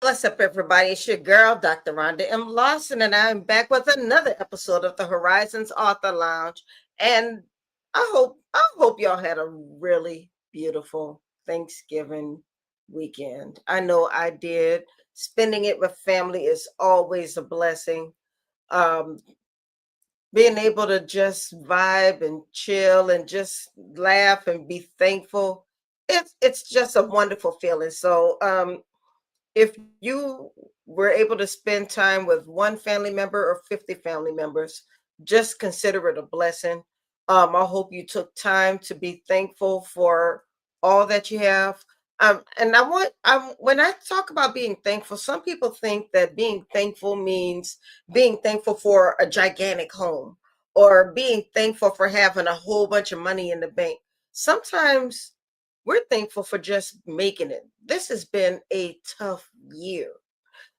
What's up, everybody? It's your girl, Dr. Rhonda M. Lawson, and I'm back with another episode of the Horizons Author Lounge. And I hope y'all had a really beautiful Thanksgiving weekend. I know I did. Spending it with family is always a blessing. Um, Being able to just vibe and chill and just laugh and be thankful, it's just a wonderful feeling. So if you were able to spend time with one family member or 50 family members, just consider it a blessing. I hope you took time to be thankful for all that you have. And when I talk about being thankful, some people think that being thankful means being thankful for a gigantic home or being thankful for having a whole bunch of money in the bank. Sometimes we're thankful for just making it. This has been a tough year.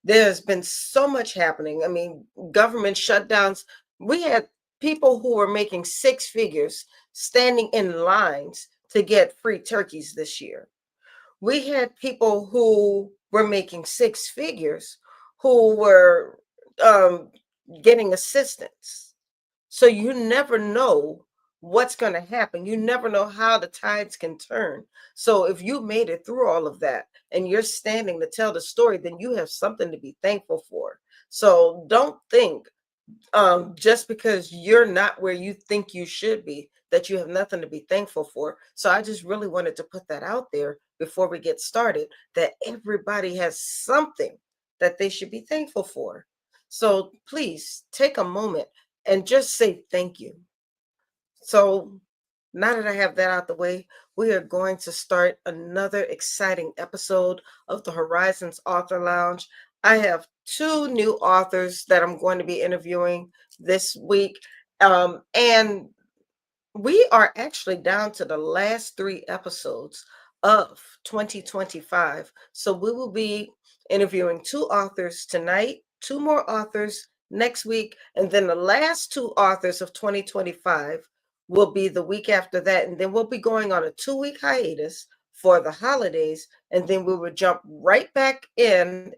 There's been so much happening. I mean, government shutdowns. We had people who were making six figures standing in lines to get free turkeys this year. We had people who were making six figures who were um, getting assistance. So you never know what's going to happen. You never know how the tides can turn. So if you made it through all of that and you're standing to tell the story, then you have something to be thankful for. So don't think just because you're not where you think you should be, that you have nothing to be thankful for. So I just really wanted to put that out there before we get started, that everybody has something that they should be thankful for. So please take a moment and just say thank you. So now that I have that out the way, we are going to start another exciting episode of the Horizons Author Lounge. I have two new authors that I'm going to be interviewing this week. And we are actually down to the last three episodes of 2025. So we will be interviewing two authors tonight, two more authors next week, and then the last two authors of 2025 will be the week after that. And then we'll be going on a 2-week hiatus for the holidays, and then we will jump right back in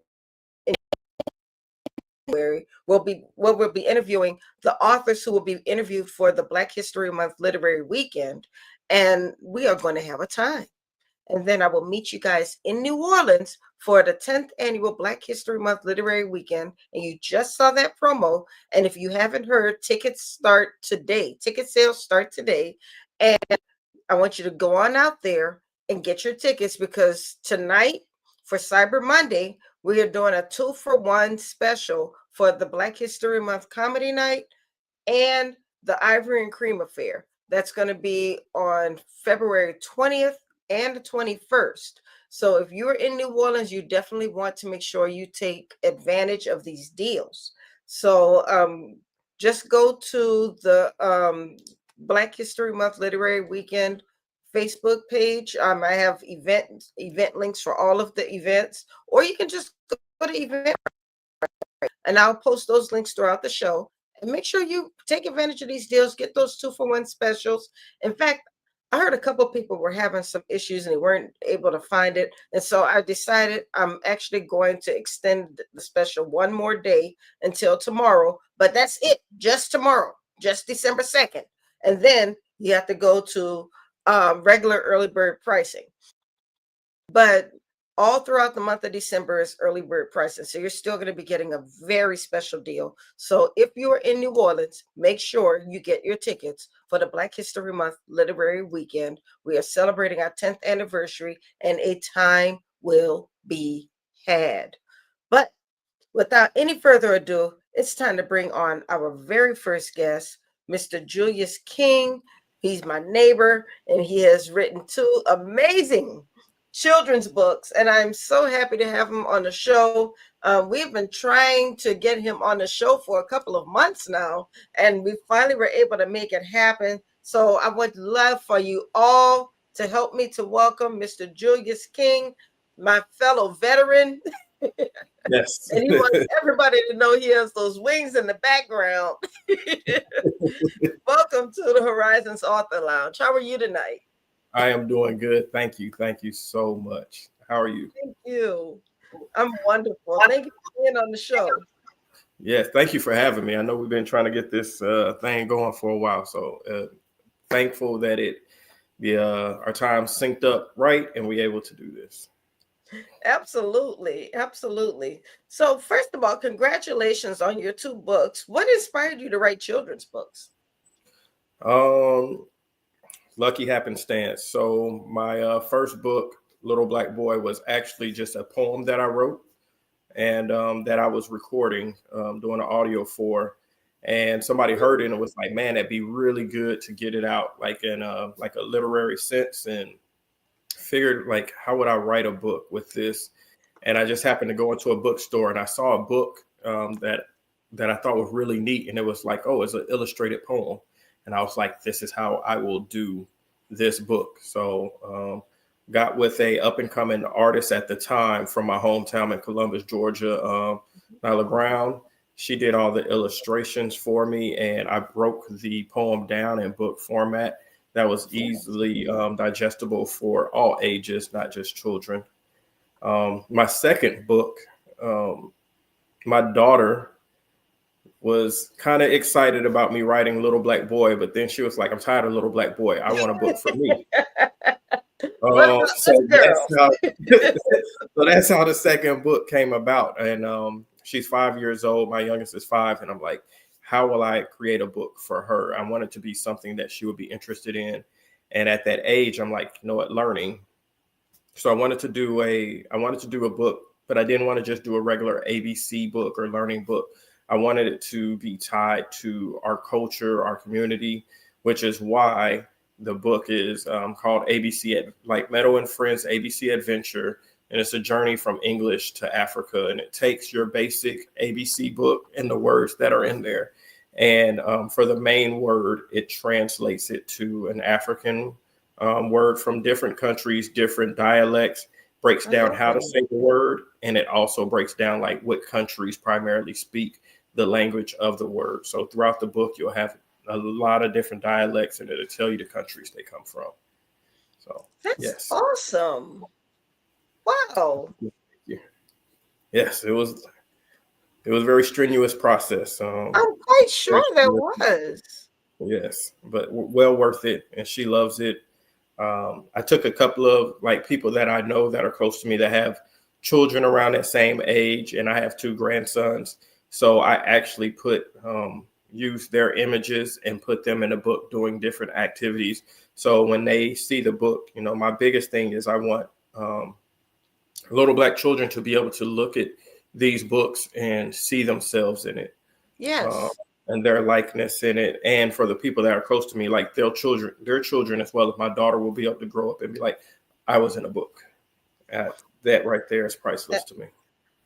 January. We'll be interviewing the authors who will be interviewed for the Black History Month Literary Weekend, and we are going to have a time. And then I will meet you guys in New Orleans for the 10th annual Black History Month Literary Weekend. And you just saw that promo. And if you haven't heard, tickets start today. Ticket sales start today. And I want you to go on out there and get your tickets, because tonight for Cyber Monday, we are doing a 2-for-1 special for the Black History Month Comedy Night and the Ivory and Cream Affair. That's going to be on February 20th and the 21st. So if you're in New Orleans, you definitely want to make sure you take advantage of these deals. So just go to the Black History Month Literary Weekend Facebook page. I have event links for all of the events, or you can just go to event, and I'll post those links throughout the show. And make sure you take advantage of these deals, get those 2-for-1 specials. In fact, I heard a couple of people were having some issues and they weren't able to find it. And so I decided I'm actually going to extend the special one more day until tomorrow. But that's it, just tomorrow, just December 2nd. And then you have to go to regular early bird pricing. But all throughout the month of December is early bird pricing. So you're still going to be getting a very special deal. So if you're in New Orleans, make sure you get your tickets for the Black History Month Literary Weekend. We are celebrating our 10th anniversary, and a time will be had. But without any further ado, it's time to bring on our very first guest, Mr. Julius King. He's my neighbor, and he has written 2 amazing children's books, and I'm so happy to have him on the show. We've been trying to get him on the show for a couple of months now, and we finally were able to make it happen. So I would love for you all to help me to welcome Mr. Julius King, my fellow veteran. Yes. And he wants everybody to know he has those wings in the background. Welcome to the Horizons Author Lounge. How are you tonight? I am doing good. Thank you. Thank you so much. How are you? Thank you. I'm wonderful. Thank you for being on the show. Yes, thank you for having me. I know we've been trying to get this thing going for a while, so thankful that our time synced up right and we able to do this. Absolutely. Absolutely. So, first of all, congratulations on your two books. What inspired you to write children's books? Um, Lucky happenstance. So my first book, Little Black Boy, was actually just a poem that I wrote and that I was recording, doing an audio for. And somebody heard it and was like, "Man, that'd be really good to get it out, like in like a literary sense." And figured, like, how would I write a book with this? And I just happened to go into a bookstore and I saw a book that I thought was really neat, and it was like, oh, it's an illustrated poem, and I was like, this is how I will do this book. So got with a up and coming artist at the time from my hometown in Columbus, Georgia, Nyla Brown. She did all the illustrations for me, and I broke the poem down in book format that was easily digestible for all ages, not just children. My second book, my daughter was kind of excited about me writing Little Black Boy, but then she was like, "I'm tired of Little Black Boy. I want a book for me." What about So this that's girl? how so that's how the second book came about. And she's 5 years old. My youngest is 5, and I'm like, how will I create a book for her? I want it to be something that she would be interested in. And at that age, I'm like, you know what, learning. So I wanted to do a book, but I didn't want to just do a regular ABC book or learning book. I wanted it to be tied to our culture, our community, which is why the book is called like Meadow and Friends ABC Adventure. And it's a journey from English to Africa. And it takes your basic ABC book and the words that are in there. And for the main word, it translates it to an African word from different countries, different dialects, breaks down how to Oh, say the word, and it also breaks down like what countries primarily speak the language of the word. So throughout the book, you'll have a lot of different dialects, and it'll tell you the countries they come from. So that's yes, awesome. Wow. yeah. Yes, it was a very strenuous process. I'm quite sure Very there strenuous. was. Yes, but well worth it, and she loves it. I took a couple of like people that I know that are close to me that have children around that same age, and I have 2 grandsons. So I actually use their images and put them in a book doing different activities. So when they see the book, you know, my biggest thing is I want little Black children to be able to look at these books and see themselves in it, uh, Yes. and their likeness in it. And for the people that are close to me, like their children as well. If my daughter will be able to grow up and be like, I was in a book. That right there is priceless to me.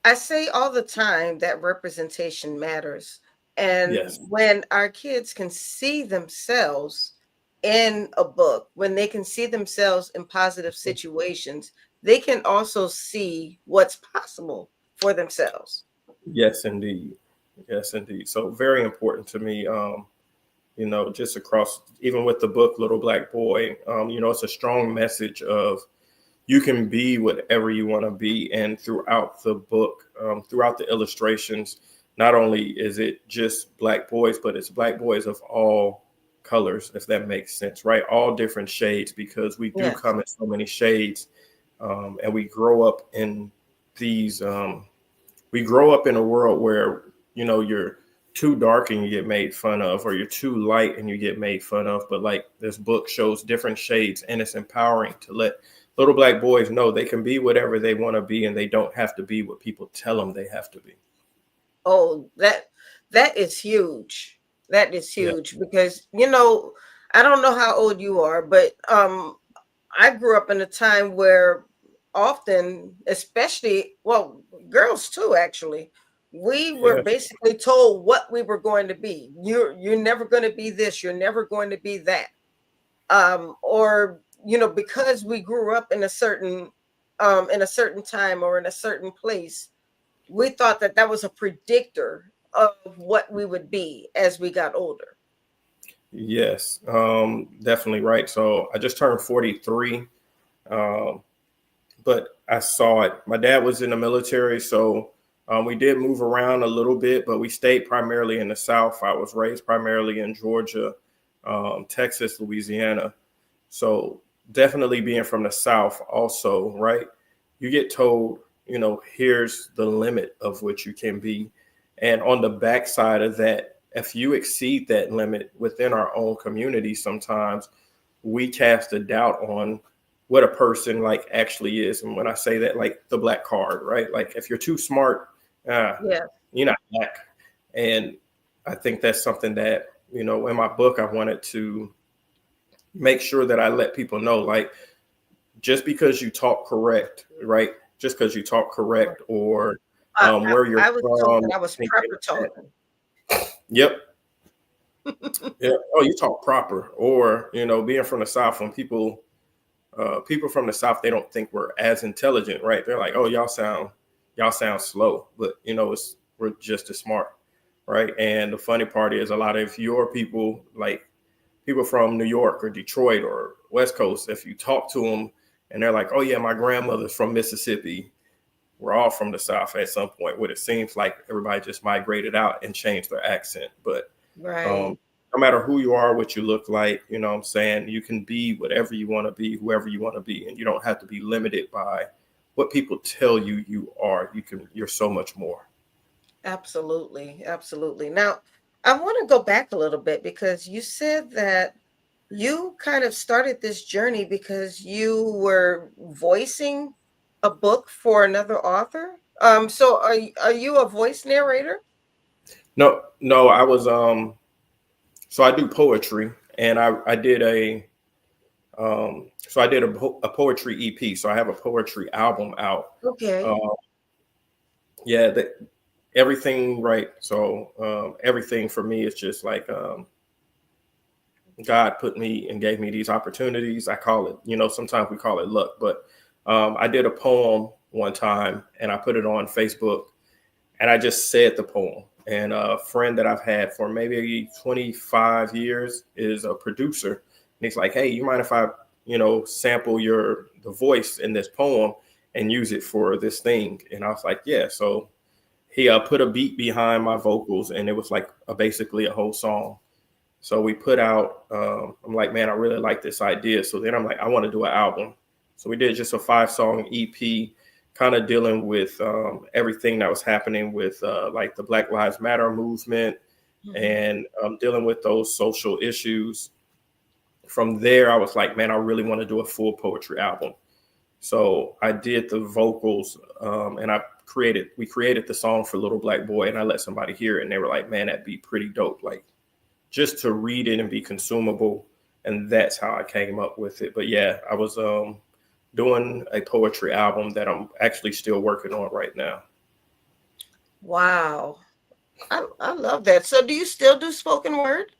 I say all the time that representation matters. And Yes. when our kids can see themselves in a book, when they can see themselves in positive situations, they can also see what's possible for themselves. Yes, indeed. Yes, indeed. So very important to me. You know, just across, even with the book Little Black Boy, you know, it's a strong message of you can be whatever you want to be. And throughout the book, throughout the illustrations, not only is it just Black boys, but it's Black boys of all colors, if that makes sense, right? All different shades, because we do Yes. come in so many shades, and we grow up in these. We grow up in a world where, you know, you're too dark and you get made fun of, or you're too light and you get made fun of. But like this book shows different shades, and it's empowering to let little Black boys know they can be whatever they want to be, and they don't have to be what people tell them they have to be. Oh, that is huge. That is Yeah, huge because I don't know how old you are, but I grew up in a time where often, especially, well, girls too, actually, we were yeah, basically told what we were going to be. You're never going to be this. You're never going to be that. Or because we grew up in a certain time or in a certain place, we thought that that was a predictor of what we would be as we got older. yes, definitely right. So I just turned 43, um, but I saw it. My dad was in the military, so we did move around a little bit, but we stayed primarily in the South. I was raised primarily in Georgia, Texas, Louisiana. So definitely being from the South also, right? You get told, here's the limit of what you can be. And on the backside of that, if you exceed that limit within our own community, sometimes we cast a doubt on what a person like actually is. And when I say that, like the black card, right? Like if you're too smart, Yeah. you're not black. And I think that's something that, in my book, I wanted to make sure that I let people know, like, just because you talk correct, right? Just because you talk correct or I, where you're I was told from. that I was proper told. Yep. Yeah. Oh, you talk proper. Or, being from the South, when people from the South, they don't think we're as intelligent, right? They're like, oh, y'all sound slow, but we're just as smart, right? And the funny part is a lot of your people, like people from New York or Detroit or West Coast, if you talk to them and they're like, oh yeah, my grandmother's from Mississippi. We're all from the South at some point. What it seems like everybody just migrated out and changed their accent. But Right. no matter who you are, what you look like, what I'm saying, you can be whatever you want to be, whoever you want to be, and you don't have to be limited by what people tell you are. You're so much more. Absolutely. Absolutely. Now, I want to go back a little bit because you said that you kind of started this journey because you were voicing a book for another author. So are you a voice narrator? No, I was so I do poetry, and I did a poetry EP. So I have a poetry album out. Okay. Uh, yeah, everything right. So everything for me is just like God put me and gave me these opportunities. I call it, sometimes we call it luck, but I did a poem one time and I put it on Facebook and I just said the poem. And a friend that I've had for maybe 25 years is a producer. And he's like, hey, you mind if I, sample the voice in this poem and use it for this thing? And I was like, yeah. So he put a beat behind my vocals and it was like basically a whole song. So we put out, I'm like, man, I really like this idea. So then I'm like, I want to do an album. So we did just a 5-song EP, kind of dealing with everything that was happening with like the Black Lives Matter movement Mhm. and dealing with those social issues. From there, I was like, man, I really want to do a full poetry album. So I did the vocals and we created the song for Little Black Boy and I let somebody hear it and they were like, man, that'd be pretty dope. Like, just to read it and be consumable. And that's how I came up with it. But yeah, I was doing a poetry album that I'm actually still working on right now. Wow. I love that. So do you still do spoken word?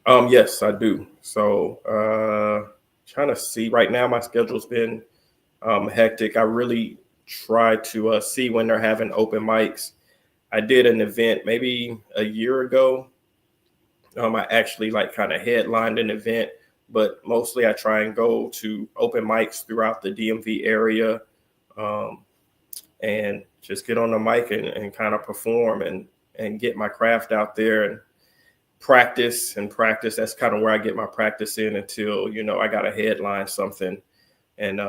Yes, I do. So trying to see right now, my schedule's been hectic. I really try to see when they're having open mics. I did an event maybe a year ago. I actually like kind of headlined an event, but mostly I try and go to open mics throughout the DMV area um, and just get on the mic and kind of perform and get my craft out there and practice and practice. That's kind of where I get my practice in until, I got to headline something. And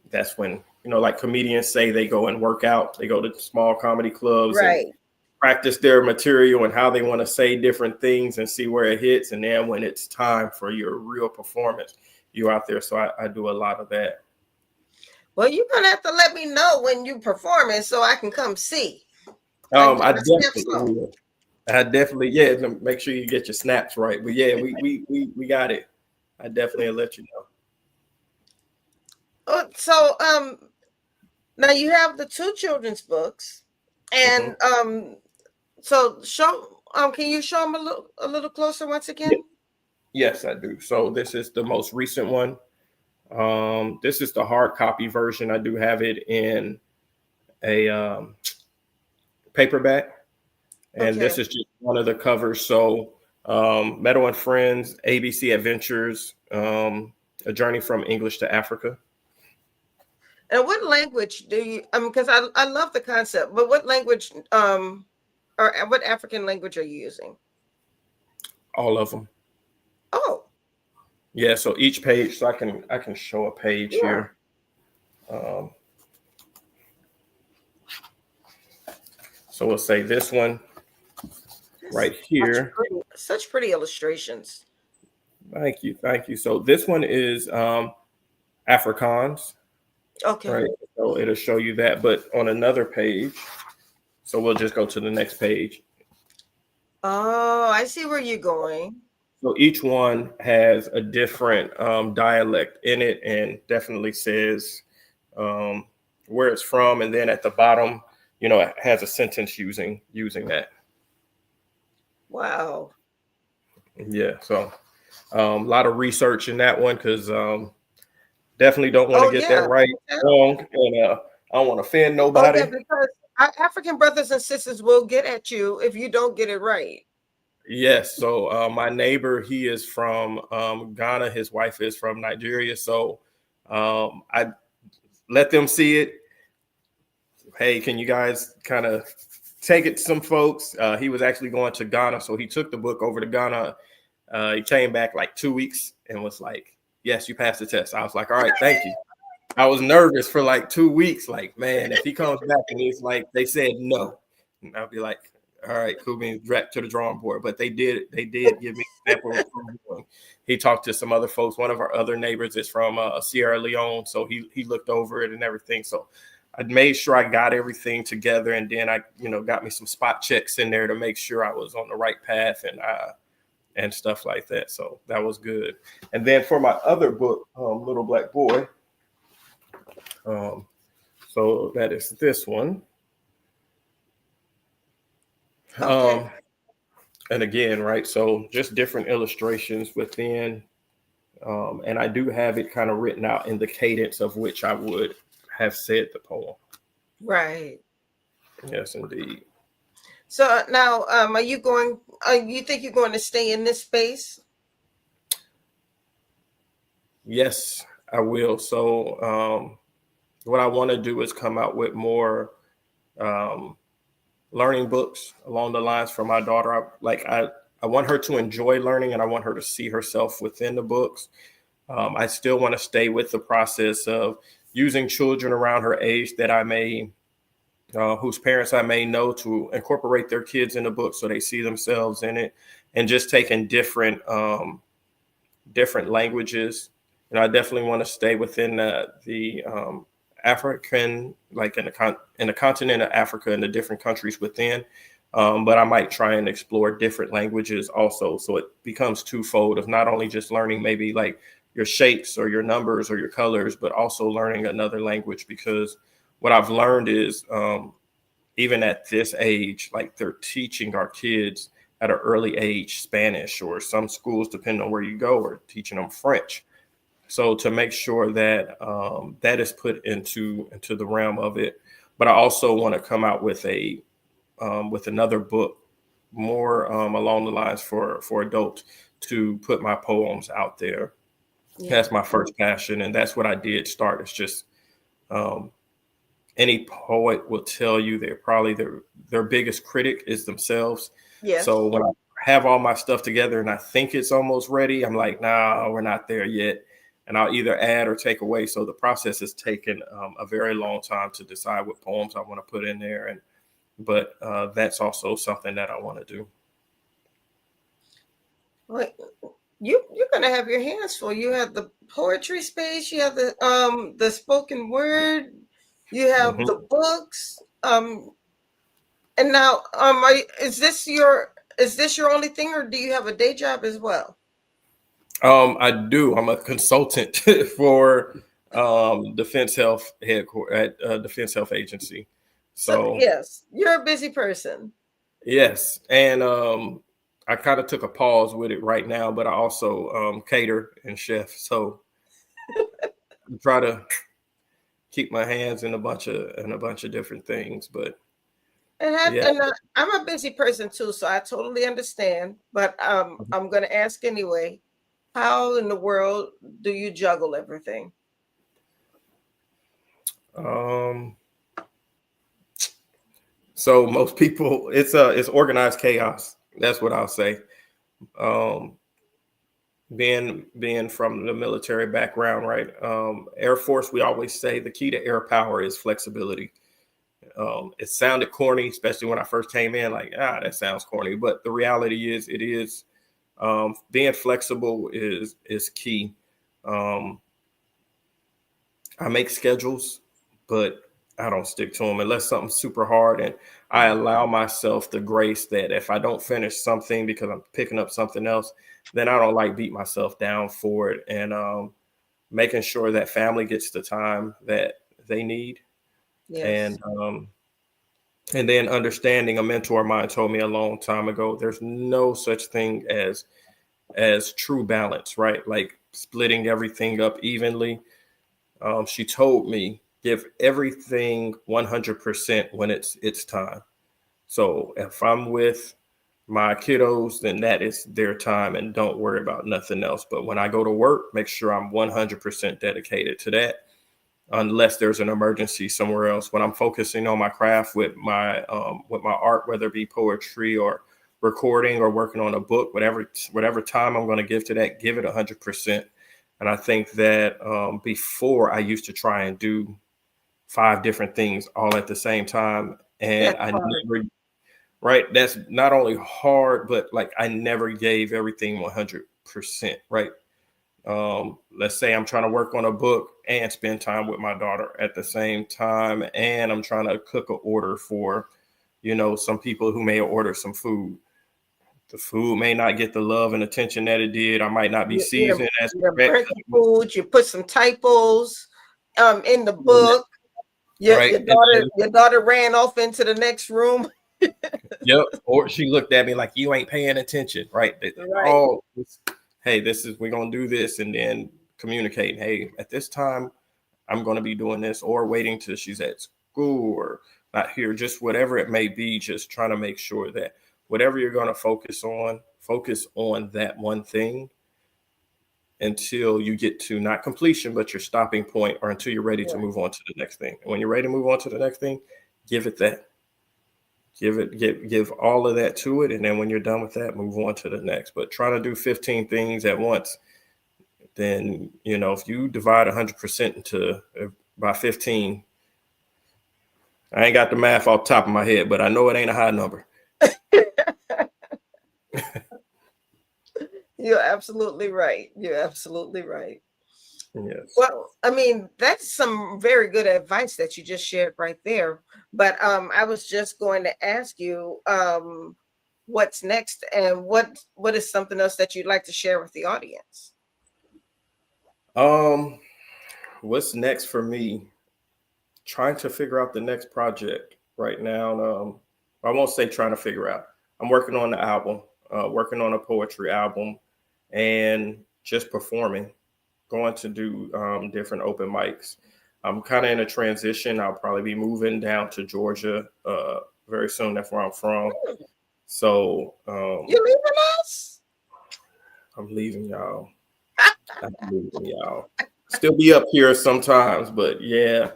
that's when, like comedians say they go and work out, they go to small comedy clubs and Right. practice their material and how they want to say different things and see where it hits. And then when it's time for your real performance, you're out there. So I do a lot of that. Well, you're gonna have to let me know when you performing so I can come see. So I can get I my steps definitely on. will. I definitely, yeah, make sure you get your snaps right. But yeah, we got it. I definitely will let you know. Oh, so now you have the two children's books, Hmm. and so show can you show them a little closer once Yeah. again? Yes, I do. So this is the most recent one. This is the hard copy version. I do have it in a paperback. And Okay. this is just one of the covers. So, Meadow and Friends, ABC Adventures, A Journey from English to Africa. And what language do you? Because I love the concept, but what language or what African language are you using? All of them. Oh, Yeah. So each page, so I can show a page yeah. here. Um, so we'll say this one That's right here. such pretty illustrations. Thank you, thank you. So this one is Afrikaans, Okay. right? So it'll show you that, but on another page. So we'll just go to the next page. Oh, I see where you're going. So each one has a different dialect in it, and definitely says um, where it's from, and then at the bottom, it has a sentence using that. Wow. Yeah. So a lot of research in that one because definitely don't want to Oh get that yeah. right wrong, and I don't want to offend Oh yeah, nobody. because our African brothers and sisters will get at you if you don't get it right. Yes. So my neighbor, he is from Ghana. His wife is from Nigeria. So I let them see it. Hey, can you guys kind of take it to some folks? He was actually going to Ghana, so he took the book over to Ghana. He came back like 2 weeks and was like, "Yes, you passed the test." I was like, "All right, thank you." I was nervous for like 2 weeks. Like, man, if he comes back and he's like, they said no, and I'll be like, all right, cool beans, back to the drawing board. But they did give me an example. He talked to some other folks. One of our other neighbors is from Sierra Leone, so he looked over it and everything. So I made sure I got everything together, and then I got me some spot checks in there to make sure I was on the right path and stuff like that. So that was good. And then for my other book, Little Black Boy. Um, so that is this one. Okay. Um, and again, right? So just different illustrations within. And I do have it kind of written out in the cadence of which I would have said the poem. Right. Yes, indeed. So now, are you going? You think you're going to stay in this space? Yes, I will. So what I want to do is come out with more um, learning books along the lines for my daughter. I want her to enjoy learning, and I want her to see herself within the books. I still want to stay with the process of using children around her age that I may, whose parents I may know, to incorporate their kids in the book so they see themselves in it, and just taking different languages. And I definitely want to stay within the African, like in the continent of Africa and the different countries within. But I might try and explore different languages also, so it becomes twofold of not only just learning maybe like your shapes or your numbers or your colors, but also learning another language. Because what I've learned is even at this age, like they're teaching our kids at an early age Spanish, or some schools, depending on where you go, are teaching them French. So to make sure that that is put into the realm of it. But I also want to come out with with another book more along the lines for adults, to put my poems out there. Yeah. That's my first passion, and that's what I did start. It's just um, any poet will tell you they're probably their biggest critic is themselves. Yes. So when I have all my stuff together and I think it's almost ready, I'm like, nah, we're not there yet. And I'll either add or take away. So the process has taken a very long time to decide what poems I want to put in there. But that's also something that I want to do. Well, you're gonna have your hands full. You have the poetry space. You have the spoken word. You have Mhm. the books. And now is this your only thing, or do you have a day job as well? I do. I'm a consultant for Defense Health headquarters at Defense Health Agency. So So yes, you're a busy person. yes, and I kind of took a pause with it right now, but I also cater and chef, so I try to keep my hands in a bunch of different things. But yeah, I'm a busy person too, so I totally understand. But I'm gonna ask anyway. How in the world do you juggle everything? Um, so most people, it's organized chaos. That's what I'll say. Um, being from the military background, right? Air Force, we always say the key to air power is flexibility. It sounded corny, especially when I first came in, like, that sounds corny. But the reality is, it is being flexible is key. Um, I make schedules, but I don't stick to them unless something's super hard. And I allow myself the grace that if I don't finish something because I'm picking up something else, then I don't like beat myself down for it. And making sure that family gets the time that they need. Yes. And then understanding, a mentor of mine told me a long time ago, there's no such thing as true balance, right? Like splitting everything up evenly. She told me, give everything 100% when it's time. So if I'm with my kiddos, then that is their time and don't worry about nothing else. But when I go to work, make sure I'm 100% dedicated to that, unless there's an emergency somewhere else. When I'm focusing on my craft with my art, whether it be poetry or recording or working on a book, whatever time I'm going to give to that, give it 100%. And I think that before I used to try and do 5 different things all at the same time, and That's I hard. never, right. That's not only hard, but like I never gave everything 100%. Right. Let's say I'm trying to work on a book and spend time with my daughter at the same time, and I'm trying to cook an order for, some people who may order some food. The food may not get the love and attention that it did. I might not be seasoned as You done correct. burnt the food. You put some typos in the Yeah, book. Your right. your And daughter then, your daughter ran off into the next room. yep. Or she looked at me like, you ain't paying attention. Right. Right. Oh, hey, we're going to do this. And then communicate. Hey, at this time, I'm going to be doing this, or waiting till she's at school or not here, just whatever it may be, just trying to make sure that whatever you're going to focus on that one thing until you get to not completion, but your stopping point, or until you're ready to Right. move on to the next thing. And when you're ready to move on to the next thing, give it that. Give all of that to it. And then when you're done with that, move on to the next. But trying to do 15 things at once, then, if you divide 100% into by 15, I ain't got the math off the top of my head, but I know it ain't a high number. You're absolutely right. You're absolutely right. Yes. Well, I mean, that's some very good advice that you just shared right there. But I was just going to ask you what's next, and what is something else that you'd like to share with the audience? Um, what's next for me? Trying to figure out the next project right now. I won't say trying to figure out. I'm working on the album, working on a poetry album, and just performing. Going to do different open mics. I'm kind of in a transition. I'll probably be moving down to Georgia very soon. That's where I'm from. So You leaving us? I'm leaving y'all. I'm leaving y'all. Still be up here sometimes, but yeah,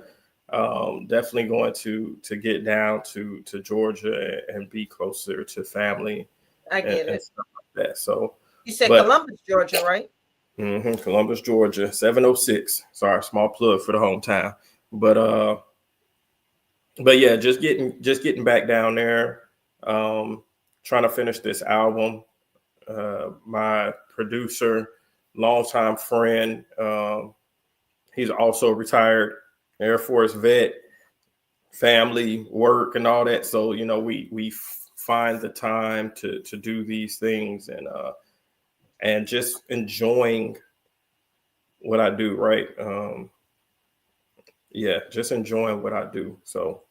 definitely going to get down to Georgia and be closer to family I get and it. stuff like that. So, You said but Columbus, Georgia, right? Columbus, Georgia, 706. Sorry, small plug for the hometown. But yeah, just getting back down there, um, trying to finish this album. My producer, longtime friend, he's also a retired Air Force vet, family, work, and all that. So we find the time to do these things, and just enjoying what I do. Right. Yeah, just enjoying what I do. So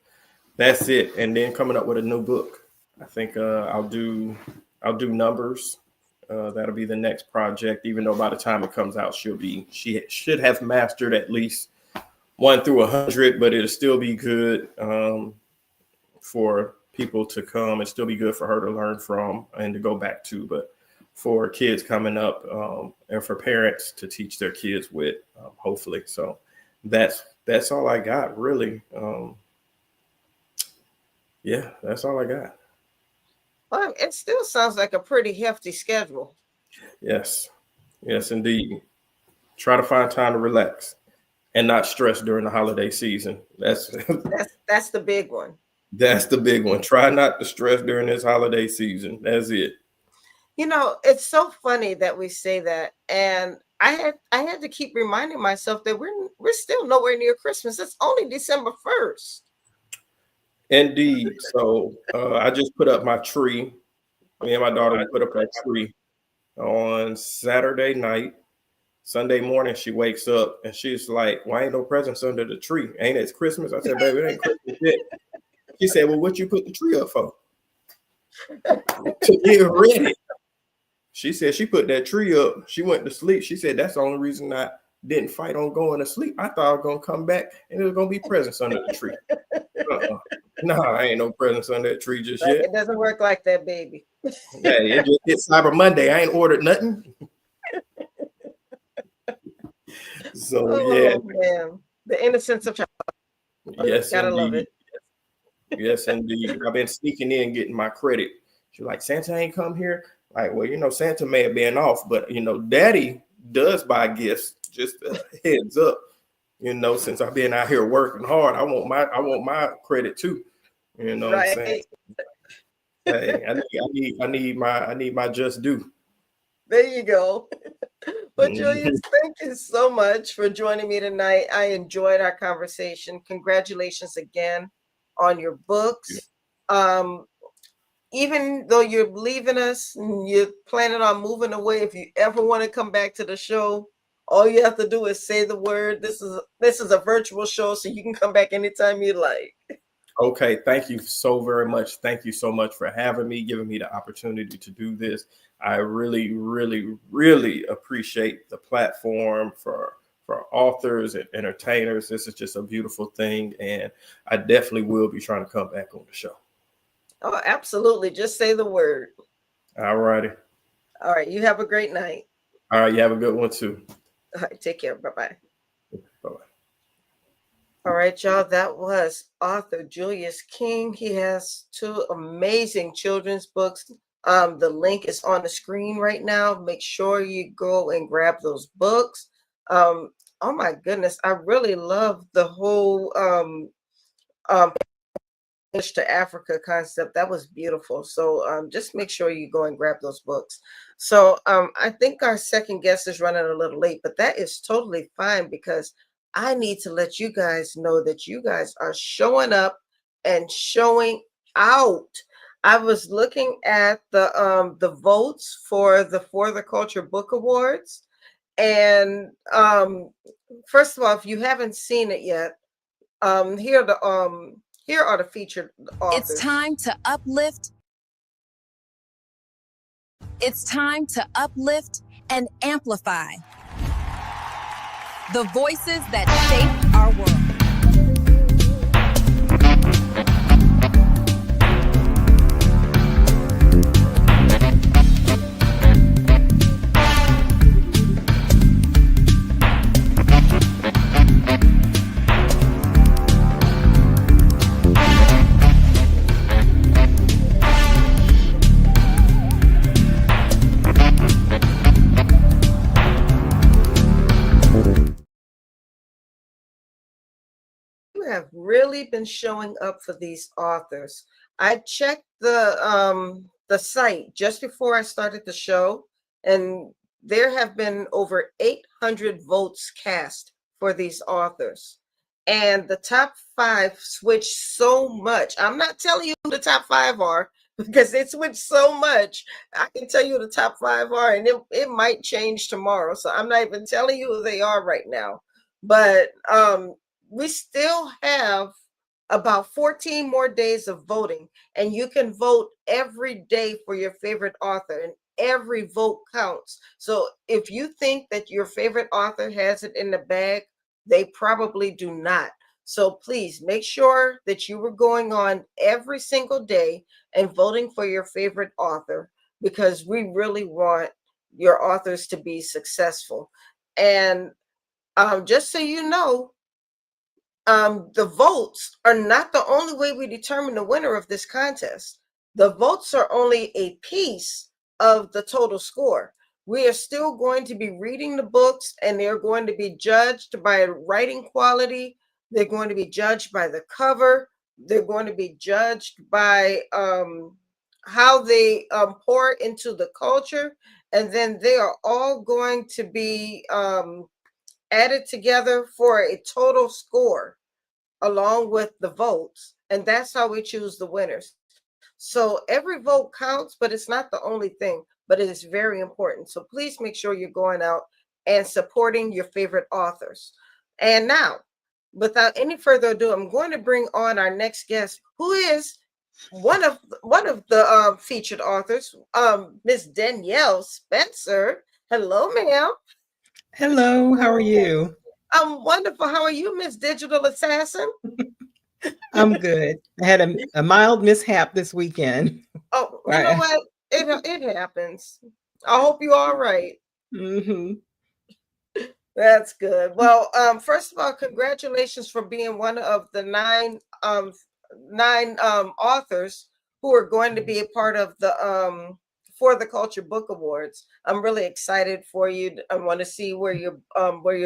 that's it. And then coming up with a new book. I think I'll do numbers. That'll be the next project. Even though by the time it comes out, she should have mastered at least 1 through 100, but it'll still be good for people to come. It'll still be good for her to learn from and to go back to. But for kids coming up, and for parents to teach their kids with, hopefully. So that's that's all I got, really. Yeah, that's all I got. Well, it still sounds like a pretty hefty schedule. Yes, yes, indeed. Try to find time to relax and not stress during the holiday season. That's That's the big one. that's the big one. Try not to stress during this holiday season. That's it. You know, it's so funny that we say that, and I had to keep reminding myself that we're still nowhere near Christmas. It's only December 1st. Indeed. So I just put up my tree. Me and my daughter, we put up that tree on Saturday night. Sunday morning, she wakes up and she's like, "Why ain't no presents under the tree? Ain't it Christmas?" I said, "Baby, it ain't Christmas yet." She said, "Well, what you put the tree up for?" To get ready. She said she put that tree up. She went to sleep. She said that's the only reason I didn't fight on going to sleep. I thought I was gonna come back and it was gonna be presents under the tree. Uh-uh. Nah, ain't no presents under that tree just yet. It doesn't work like that, baby. Hey, it just hit Cyber Monday. I ain't ordered nothing. So yeah, Oh man, the innocence of childhood. yes Gotta love indeed. it. Yes indeed. I've been sneaking in getting my credit. She's like, Santa ain't come here. Like, well, Santa may have been off, but Daddy does buy gifts. Just a heads up. Since I've been out here working hard, I want my credit too. You know what I'm saying? Right. Hey, I need my just due. There you go. But Mhm. Julius, thank you so much for joining me tonight. I enjoyed our conversation. Congratulations again on your books. Um, Even though you're leaving us and you're planning on moving away, if you ever want to come back to the show, all you have to do is say the word. This is a virtual show, so you can come back anytime you like. Okay, thank you so very much. Thank you so much for having me, giving me the opportunity to do this. I really, really, really appreciate the platform for authors and entertainers. This is just a beautiful thing, and I definitely will be trying to come back on the show. Oh, absolutely. Just say the word. All righty. All right. You have a great night. All right, you have a good one too. All right. Take care. Bye bye. Bye-bye. All right, y'all. That was author Julius King. He has two amazing children's books. The link is on the screen right now. Make sure you go and grab those books. Um, oh my goodness, I really love the whole um to Africa concept. That was beautiful. So just make sure you go and grab those books. So I think our second guest is running a little late, but that is totally fine because I need to let you guys know that you guys are showing up and showing out. I was looking at the votes for the Culture Book Awards, and first of all, if you haven't seen it yet, um, here are the um here are the featured It's authors. time to uplift. It's time to uplift and amplify the voices that shape our world. You have really been showing up for these authors. I checked the site just before I started the show, and there have been over 800 votes cast for these authors. And the top five switched so much. I'm not telling you who the top five are because they switched so much. I can tell you who the top five are, and it might change tomorrow. So I'm not even telling you who they are right now. But we still have about 14 more days of voting, and you can vote every day for your favorite author, and every vote counts. So if you think that your favorite author has it in the bag, they probably do not. So please make sure that you were going on every single day and voting for your favorite author, because we really want your authors to be successful. And just so you know, the votes are not the only way we determine the winner of this contest. The votes are only a piece of the total score. We are still going to be reading the books, and they're going to be judged by writing quality. They're going to be judged by the cover. They're going to be judged by how they pour into the culture. And then they are all going to be added together for a total score along with the votes. And that's how we choose the winners. So every vote counts, but it's not the only thing, but it is very important. So please make sure you're going out and supporting your favorite authors. And now, without any further ado, I'm going to bring on our next guest, who is one of the featured authors, Miss Danielle Spencer. Hello, ma'am. Hello, how are you? I'm wonderful. How are you, Miss Digital Assassin? I'm good. I had a mild mishap this weekend. Oh, you know Right. what? It happens. I hope you're all right. Mm-hmm. That's good. Well, first of all, congratulations for being one of the nine authors who are going to be a part of the For the Culture Book Awards. I'm really excited for you. I want to see where your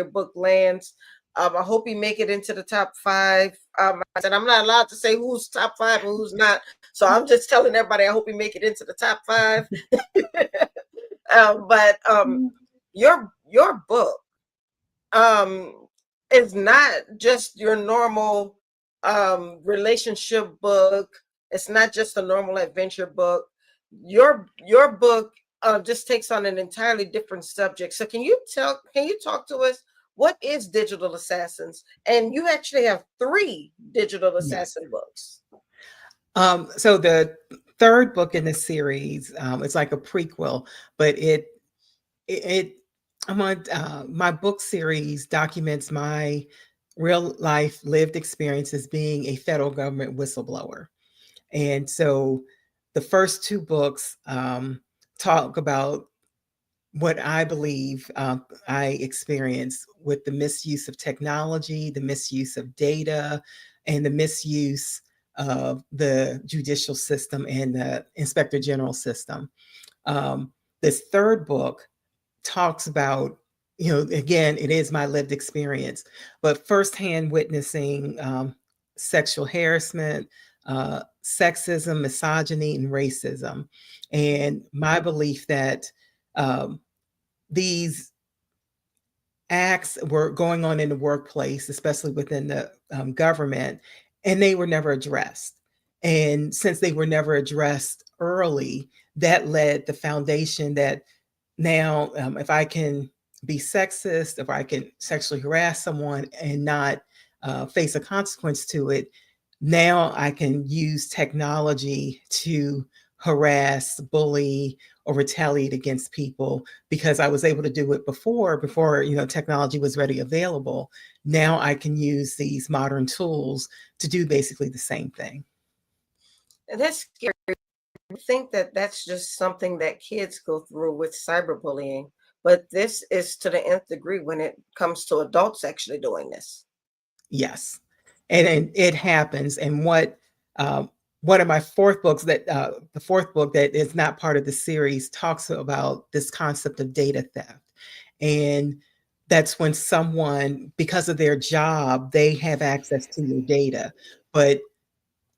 book lands. I hope you make it into the top 5. I said I'm not allowed to say who's top 5 and who's not, so I'm just telling everybody I hope you make it into the top 5. But your book is not just your normal relationship book. It's not just a normal adventure book. Your book just takes on an entirely different subject. So can you talk to us, what is Digital Assassins? And you actually have 3 Digital Assassin books. So the third book in the series, it's like a prequel, but my book series documents my real life lived experience as being a federal government whistleblower. And so the first 2 books talk about what I believe I experienced with the misuse of technology, the misuse of data, and the misuse of the judicial system and the inspector general system. This third book talks about, again, it is my lived experience, but firsthand witnessing sexual harassment, sexism, misogyny, and racism. And my belief that these acts were going on in the workplace, especially within the government, and they were never addressed. And since they were never addressed early, that led the foundation that now, if I can be sexist, if I can sexually harass someone and not face a consequence to it, now I can use technology to harass, bully, or retaliate against people because I was able to do it before technology was readily available. Now I can use these modern tools to do basically the same thing. And that's scary. I think that that's just something that kids go through with cyberbullying, but this is to the nth degree when it comes to adults actually doing this. Yes, and it happens. And one of my fourth books the fourth book that is not part of the series talks about this concept of data theft. And that's when someone, because of their job, they have access to your data, but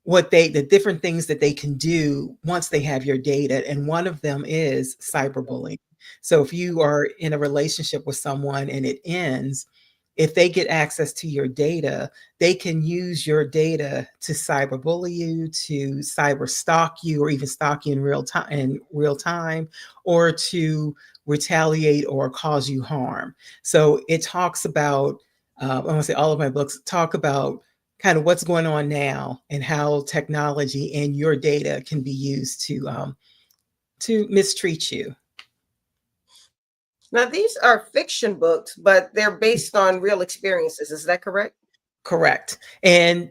the different things that they can do once they have your data. And one of them is cyberbullying. So if you are in a relationship with someone and it ends, if they get access to your data, they can use your data to cyberbully you, to cyber stalk you, or even stalk you in real time, or to retaliate or cause you harm. So it talks about, I want to say all of my books talk about kind of what's going on now and how technology and your data can be used to mistreat you. Now, these are fiction books, but they're based on real experiences. Is that correct? Correct. And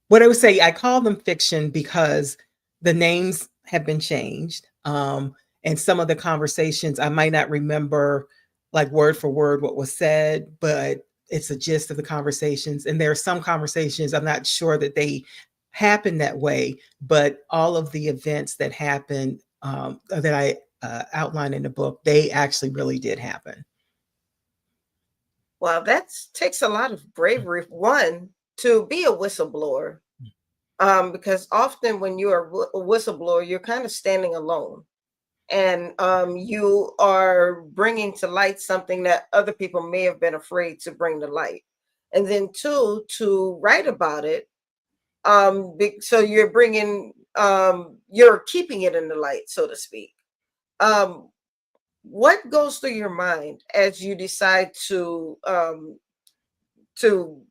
what I would say, I call them fiction because the names have been changed. And some of the conversations, I might not remember like word for word what was said, but it's a gist of the conversations. And there are some conversations, I'm not sure that they happen that way, but all of the events that happened that I outline in the book, they actually really did happen. Well, that takes a lot of bravery, one, to be a whistleblower, because often when you are a whistleblower, you're kind of standing alone, and you are bringing to light something that other people may have been afraid to bring to light. And then two, to write about it, so you're bringing, you're keeping it in the light, so to speak. Um, what goes through your mind as you decide to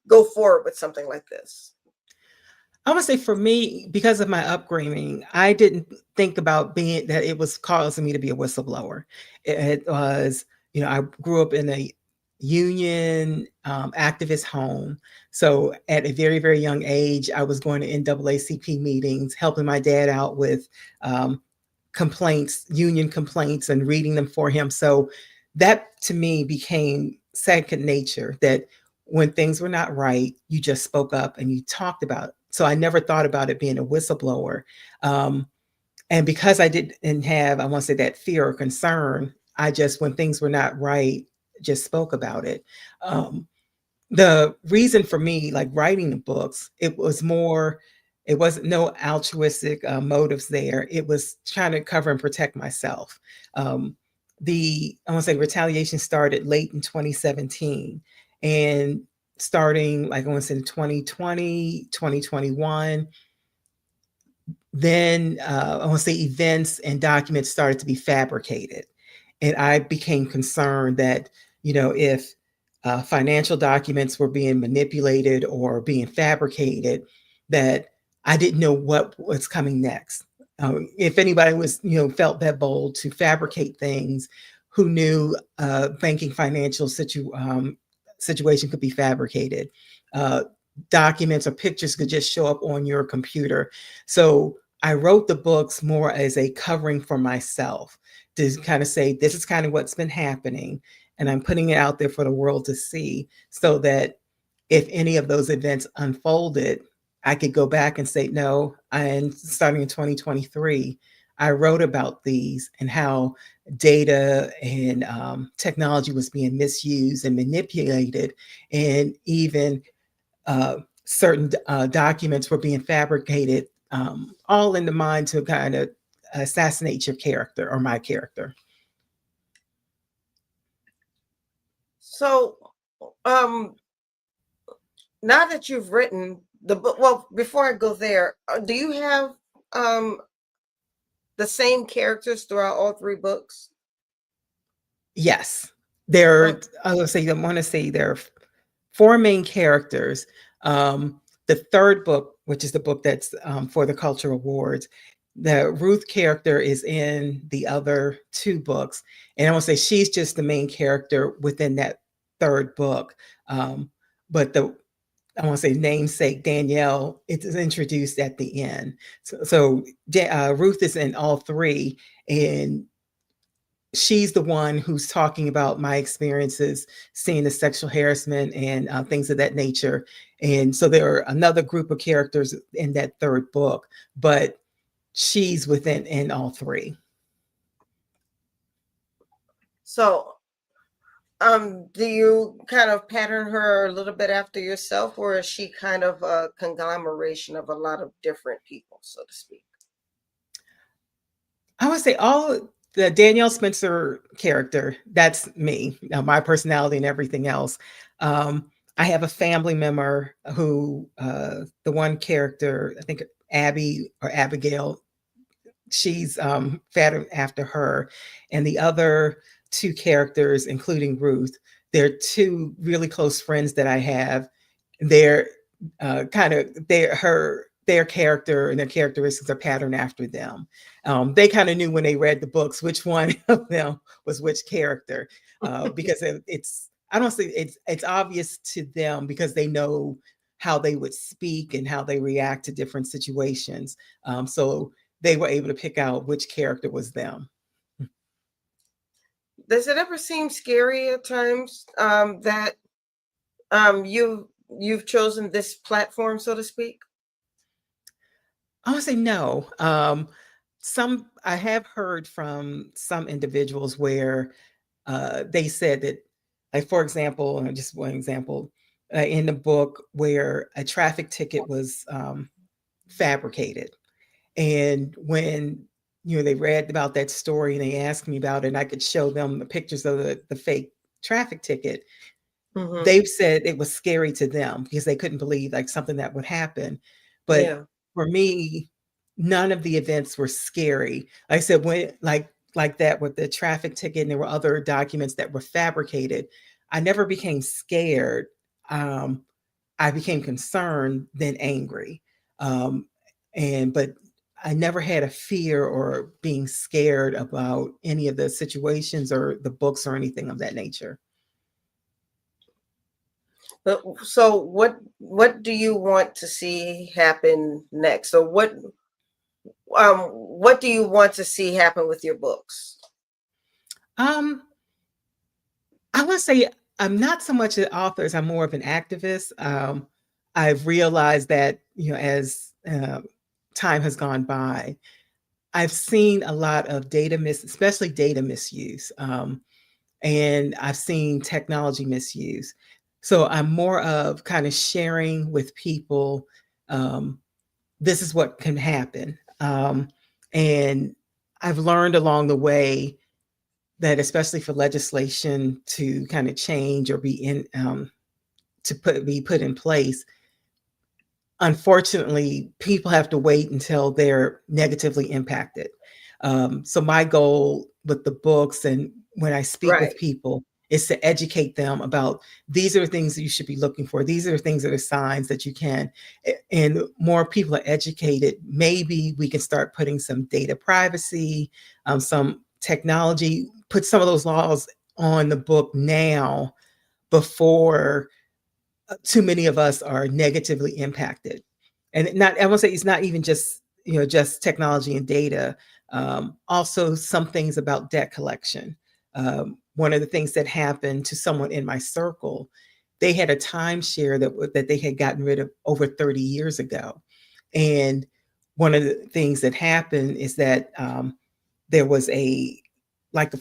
go forward with something like this? I would say for me, because of my upbringing, I didn't think about being that it was causing me to be a whistleblower. It was, I grew up in a union activist home. So at a very, very young age, I was going to NAACP meetings, helping my dad out with complaints, union complaints, and reading them for him. So that to me became second nature, that when things were not right, you just spoke up and you talked about it. So I never thought about it being a whistleblower. And because I didn't have, I want to say, that fear or concern, I just, when things were not right, just spoke about it. The reason for me, like writing the books, it wasn't no altruistic motives there. It was trying to cover and protect myself. I want to say retaliation started late in 2017, and starting, like I want to say, in 2020, 2021, then I want to say events and documents started to be fabricated. And I became concerned that, if financial documents were being manipulated or being fabricated, that I didn't know what was coming next. If anybody was, felt that bold to fabricate things, who knew banking financial situation could be fabricated. Documents or pictures could just show up on your computer. So I wrote the books more as a covering for myself, to kind of say, this is kind of what's been happening, and I'm putting it out there for the world to see, so that if any of those events unfolded, I could go back and say, no, and starting in 2023, I wrote about these and how data and technology was being misused and manipulated, and even certain documents were being fabricated, all in the mind to kind of assassinate your character or my character. So, now that you've written the book, well, before I go there, do you have the same characters throughout all three books? Yes, there. I want to say there are four main characters. The third book, which is the book that's for the Culture Awards, the Ruth character is in the other two books, and I want to say she's just the main character within that third book. But I want to say namesake Danielle, it is introduced at the end. So Ruth is in all three, and she's the one who's talking about my experiences seeing the sexual harassment and things of that nature. And so there are another group of characters in that third book, but she's in all three. So, do you kind of pattern her a little bit after yourself, or is she kind of a conglomeration of a lot of different people, so to speak? I would say all the Danielle Spencer character, that's me, my personality and everything else. I have a family member who, the one character, I think Abby or Abigail, she's patterned after her. And the other two characters, including Ruth, they're two really close friends that I have. They're their character and their characteristics are patterned after them. They kind of knew when they read the books which one of them was which character, because I don't say it's obvious to them, because they know how they would speak and how they react to different situations. So they were able to pick out which character was them. Does it ever seem scary at times, that you've chosen this platform, so to speak? I would say no. Some I have heard from some individuals where they said that, like for example, just one example, in the book where a traffic ticket was fabricated, and when they read about that story and they asked me about it, and I could show them the pictures of the fake traffic ticket. Hmm. They've said it was scary to them because they couldn't believe like something that would happen. But Yeah. for me, none of the events were scary. Like I said, when like that with the traffic ticket, and there were other documents that were fabricated, I never became scared. Um, I became concerned, then angry. Um, and but I never had a fear or being scared about any of the situations or the books or anything of that nature. But so what do you want to see happen next? So what do you want to see happen with your books? Um, I want to say I'm not so much an author as I'm more of an activist. I've realized that as time has gone by, I've seen a lot of especially data misuse, and I've seen technology misuse. So I'm more of kind of sharing with people. Um, this is what can happen, and I've learned along the way that especially for legislation to kind of change or be put in place, unfortunately, people have to wait until they're negatively impacted. So my goal with the books and when I speak with Right. people is to educate them about these are the things that you should be looking for. These are the things that are signs that you can. And more people are educated, maybe we can start putting some data privacy, some technology, put some of those laws on the book now before too many of us are negatively impacted. And not, I won't say it's not even just technology and data. Also, some things about debt collection. One of the things that happened to someone in my circle, they had a timeshare that they had gotten rid of over 30 years ago. And one of the things that happened is that there was a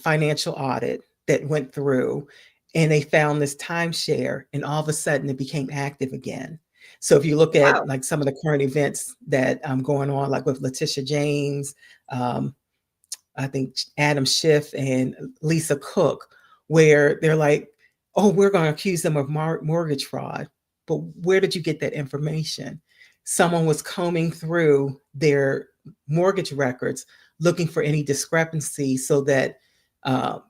financial audit that went through, and they found this timeshare, and all of a sudden it became active again. So if you look at Wow. like some of the current events that going on, like with Letitia James, um, I think Adam Schiff and Lisa Cook, where they're like, oh, we're going to accuse them of mortgage fraud. But where did you get that information? Someone was combing through their mortgage records looking for any discrepancy so that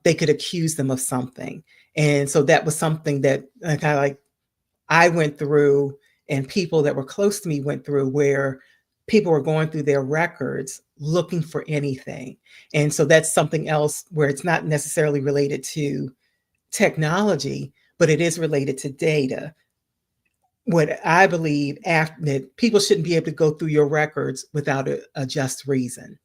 they could accuse them of something. And so that was something that kind of like I went through, and people that were close to me went through, where people were going through their records looking for anything. And so that's something else where it's not necessarily related to technology, but it is related to data. What I believe after that, people shouldn't be able to go through your records without a just reason.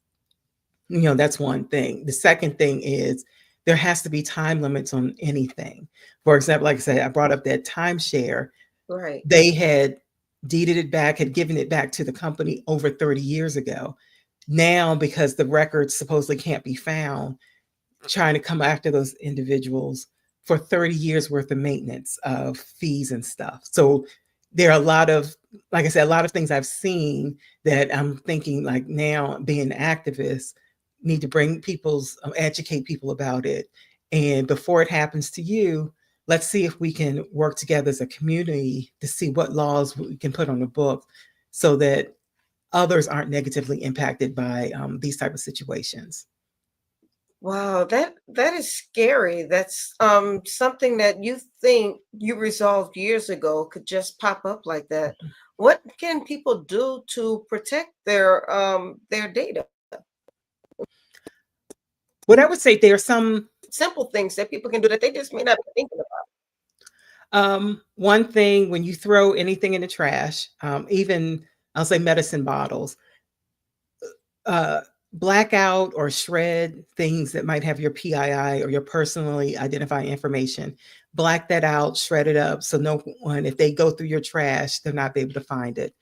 That's one thing. The second thing is there has to be time limits on anything. For example, like I said, I brought up that timeshare. Right. They had deeded it back, had given it back to the company over 30 years ago. Now, because the records supposedly can't be found, trying to come after those individuals for 30 years worth of maintenance of fees and stuff. So there are a lot of, like I said, a lot of things I've seen that I'm thinking like now being an activist, need to educate people about it. And before it happens to you, let's see if we can work together as a community to see what laws we can put on the book so that others aren't negatively impacted by these type of situations. Wow, that is scary. That's something that you think you resolved years ago could just pop up like that. What can people do to protect their data? What I would say, there are some Simple things that people can do that they just may not be thinking about. one thing, when you throw anything in the trash, even I'll say medicine bottles, uh, black out or shred things that might have your PII or your personally identifying information. Black that out, shred it up, so no one, if they go through your trash, they're not able to find it.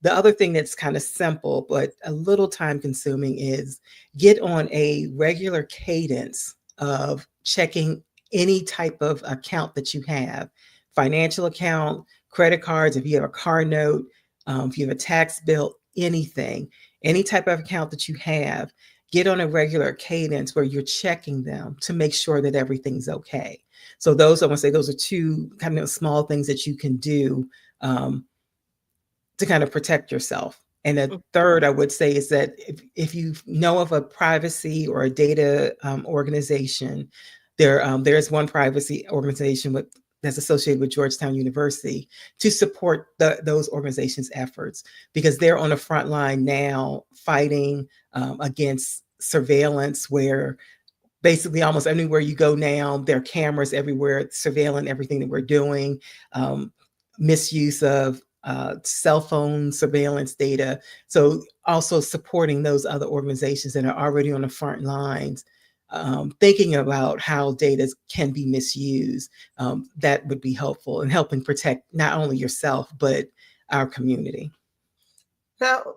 The other thing that's kind of simple but a little time consuming is get on a regular cadence of checking any type of account that you have, financial account, credit cards, if you have a car note, if you have a tax bill, anything, any type of account that you have, get on a regular cadence where you're checking them to make sure that everything's okay. So those, I want to say, those are two kind of small things that you can do to kind of protect yourself. And the third, I would say, is that if you know of a privacy or a data organization, there's one privacy organization that's associated with Georgetown University to support those organizations' efforts, because they're on the front line now fighting against surveillance, where basically almost anywhere you go now, there are cameras everywhere surveilling everything that we're doing, misuse of cell phone surveillance data. So also supporting those other organizations that are already on the front lines, thinking about how data can be misused, that would be helpful in helping protect not only yourself, but our community. Now,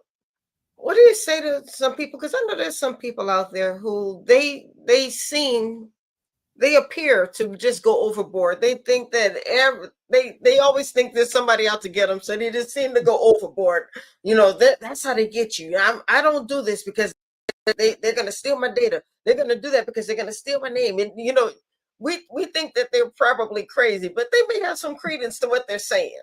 what do you say to some people? Because I know there's some people out there who they appear to just go overboard. They think that they always think there's somebody out to get them, so they just seem to go overboard. That's how they get you. I don't do this because they're going to steal my data. They're going to do that because they're going to steal my name. And we think that they're probably crazy, but they may have some credence to what they're saying.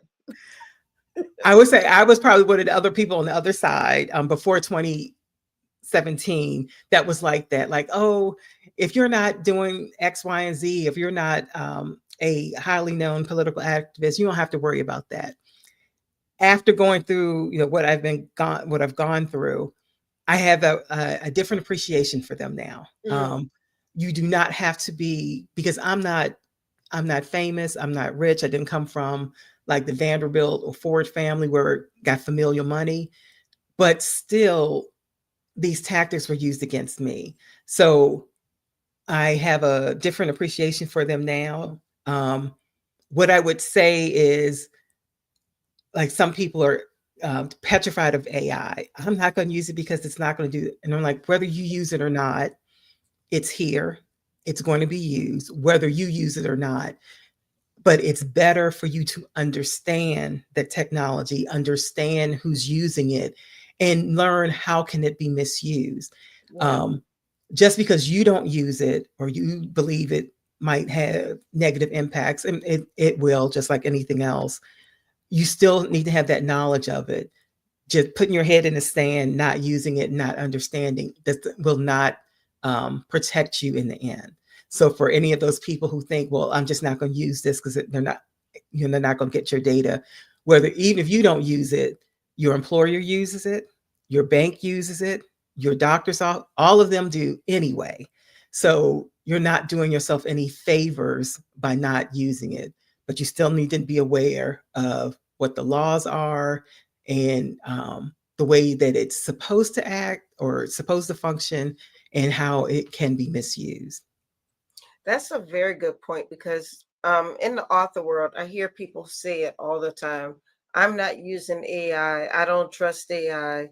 I would say I was probably one of the other people on the other side before 2017 that was like that. Like, oh, if you're not doing X, Y, and Z, if you're not a highly known political activist, you don't have to worry about that. After going through, what I've gone through, I have a different appreciation for them now. Mm. You do not have to be, because I'm not famous, I'm not rich. I didn't come from like the Vanderbilt or Ford family where got familial money, but still these tactics were used against me. So I have a different appreciation for them now. What I would say is, like, some people are petrified of AI. I'm not going to use it because it's not going to do it. And I'm like, whether you use it or not, it's here. It's going to be used, whether you use it or not. But it's better for you to understand the technology, understand who's using it, and learn how can it be misused. Yeah. Just because you don't use it or you believe it might have negative impacts, and it will, just like anything else, you still need to have that knowledge of it. Just putting your head in the sand, not using it, not understanding, that will not protect you in the end. So for any of those people who think, well, I'm just not going to use this because they're not going to get your data, whether even if you don't use it, your employer uses it, your bank uses it, your doctors, all of them do anyway. So you're not doing yourself any favors by not using it, but you still need to be aware of what the laws are and the way that it's supposed to act or supposed to function, and how it can be misused. That's a very good point, because in the author world, I hear people say it all the time. I'm not using AI. I don't trust AI.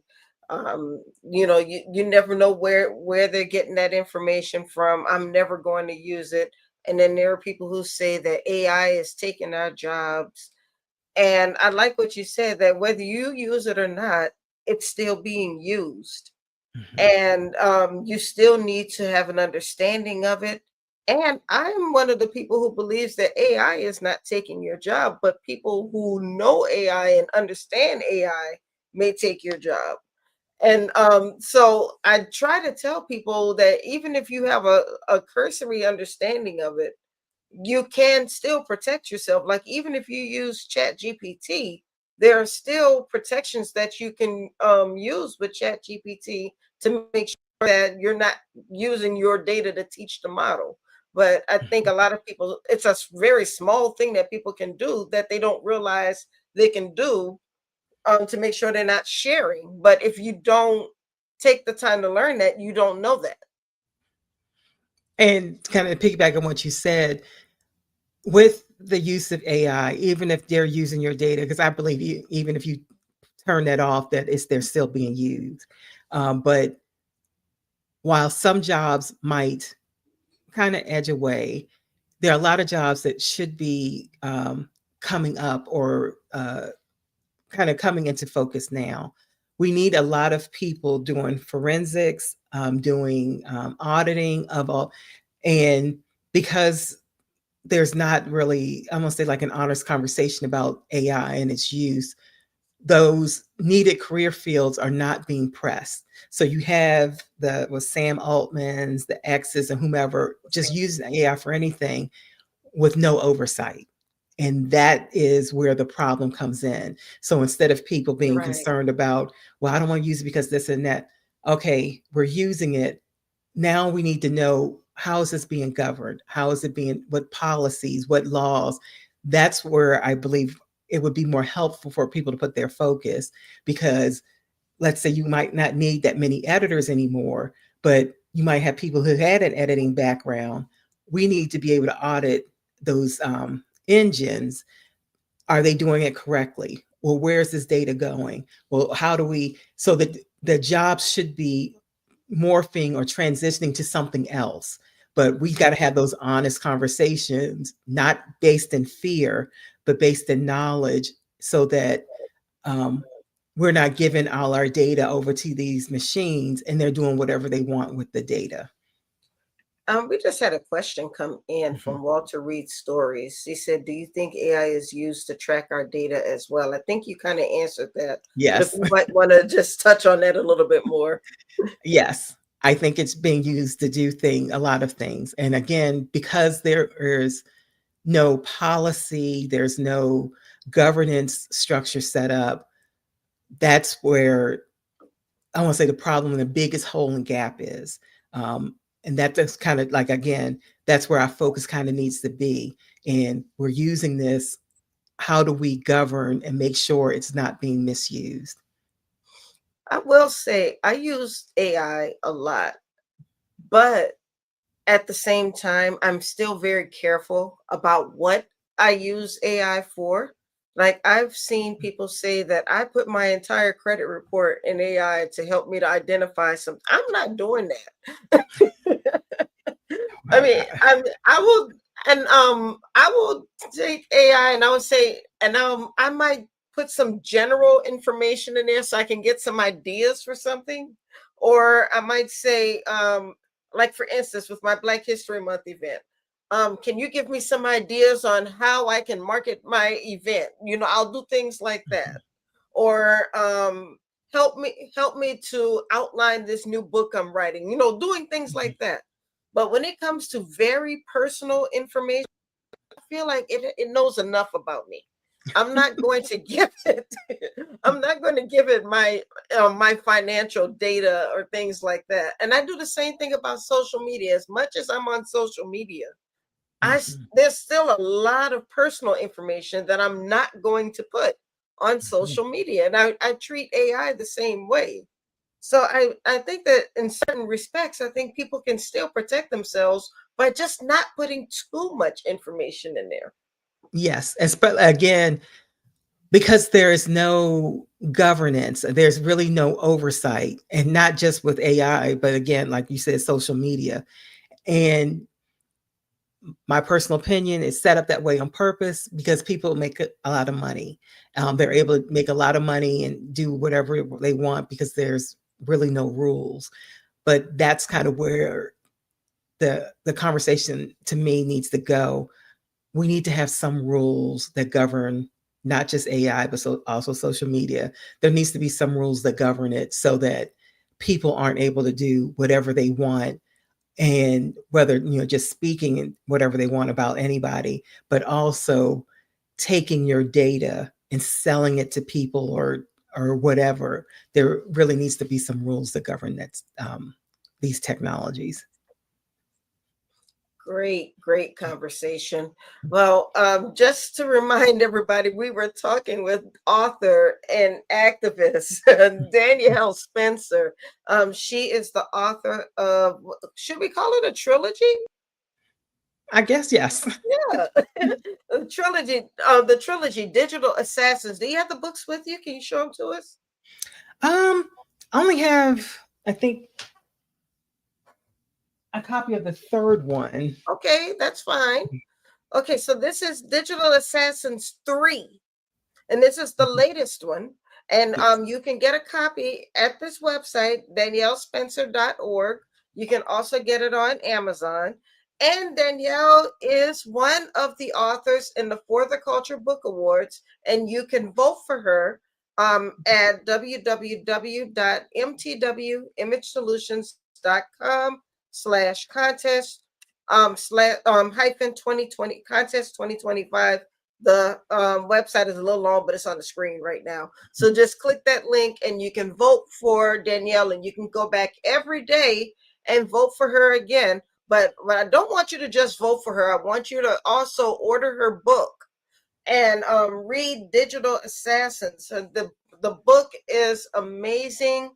You never know where they're getting that information from. I'm never going to use it. And then there are people who say that AI is taking our jobs. And I like what you said, that whether you use it or not, it's still being used. Mm-hmm. And you still need to have an understanding of it. And I'm one of the people who believes that AI is not taking your job, but people who know AI and understand AI may take your job. And so I try to tell people that even if you have a cursory understanding of it, you can still protect yourself. Like, even if you use Chat GPT, there are still protections that you can use with Chat GPT to make sure that you're not using your data to teach the model. But I think a lot of people, it's a very small thing that people can do that they don't realize they can do to make sure they're not sharing. But if you don't take the time to learn that, you don't know that. And kind of piggyback on what you said, with the use of AI, even if they're using your data, because I believe even if you turn that off, that they're still being used. But while some jobs might kind of edge away, there are a lot of jobs that should be coming up or kind of coming into focus now. We need a lot of people doing forensics, doing auditing of all, and because there's not really, I won't say like an honest conversation about AI and its use, those needed career fields are not being pressed. So you have Sam Altman's, the X's, and whomever just using AI for anything with no oversight. And that is where the problem comes in. So instead of people being concerned about, well, I don't want to use it because this and that. Okay, we're using it. Now we need to know, how is this being governed? How is it being, what policies, what laws? That's where I believe it would be more helpful for people to put their focus, because let's say you might not need that many editors anymore, but you might have people who had an editing background. We need to be able to audit those engines. Are they doing it correctly? Well, where's this data going? Well, how do we, so that the jobs should be morphing or transitioning to something else. But we've got to have those honest conversations, not based in fear, but based in knowledge, so that we're not giving all our data over to these machines and they're doing whatever they want with the data. We just had a question come in from Walter Reed Stories. He said, do you think AI is used to track our data as well? I think you kind of answered that. Yes. But if you might want to just touch on that a little bit more. Yes. I think it's being used to do a lot of things. And again, because there is no policy, there's no governance structure set up, that's where I want to say the problem and the biggest hole and gap is. And that's kind of like, again, that's where our focus kind of needs to be. And we're using this. How do we govern and make sure it's not being misused? I will say I use AI a lot, but at the same time, I'm still very careful about what I use AI for. Like, I've seen people say that I put my entire credit report in AI to help me to identify something. I'm not doing that. I mean, I will, and I will take AI and I would say, and I might put some general information in there so I can get some ideas for something, or I might say, like for instance, with my Black History Month event, can you give me some ideas on how I can market my event? You know, I'll do things like that, or help me to outline this new book I'm writing. You know, doing things like that. But when it comes to very personal information, I feel like it knows enough about me. I'm not going to give it. I'm not going to give it my financial data or things like that. And I do the same thing about social media. As much as I'm on social media, there's still a lot of personal information that I'm not going to put on social media, and I treat AI the same way. So I think that in certain respects, I think people can still protect themselves by just not putting too much information in there. Yes. Again, because there is no governance, there's really no oversight, and not just with AI, but again, like you said, social media. And my personal opinion is set up that way on purpose because people make a lot of money. They're able to make a lot of money and do whatever they want because there's really no rules. But that's kind of where the conversation to me needs to go. We need to have some rules that govern not just AI, but also social media. There needs to be some rules that govern it so that people aren't able to do whatever they want, and whether, just speaking and whatever they want about anybody, but also taking your data and selling it to people or whatever. There really needs to be some rules that govern that these technologies. Great conversation. Well, just to remind everybody, we were talking with author and activist Danielle Spencer. She is the author of, should we call it a trilogy? I guess yes. Yeah, the trilogy, Digital Assassins. Do you have the books with you? Can you show them to us? I only have, I think, a copy of the third one. Okay, that's fine. Okay, so this is Digital Assassins 3, and this is the latest one. And you can get a copy at this website, daniellespencer.org. You can also get it on Amazon. And Danielle is one of the authors in the For the Culture Book Awards, and you can vote for her at www.mtwimagesolutions.com/contest hyphen 2020 contest 2025. The website is a little long, but it's on the screen right now. So just click that link and you can vote for Danielle, and you can go back every day and vote for her again. But I don't want you to just vote for her. I want you to also order her book and read Digital Assassins. The book is amazing,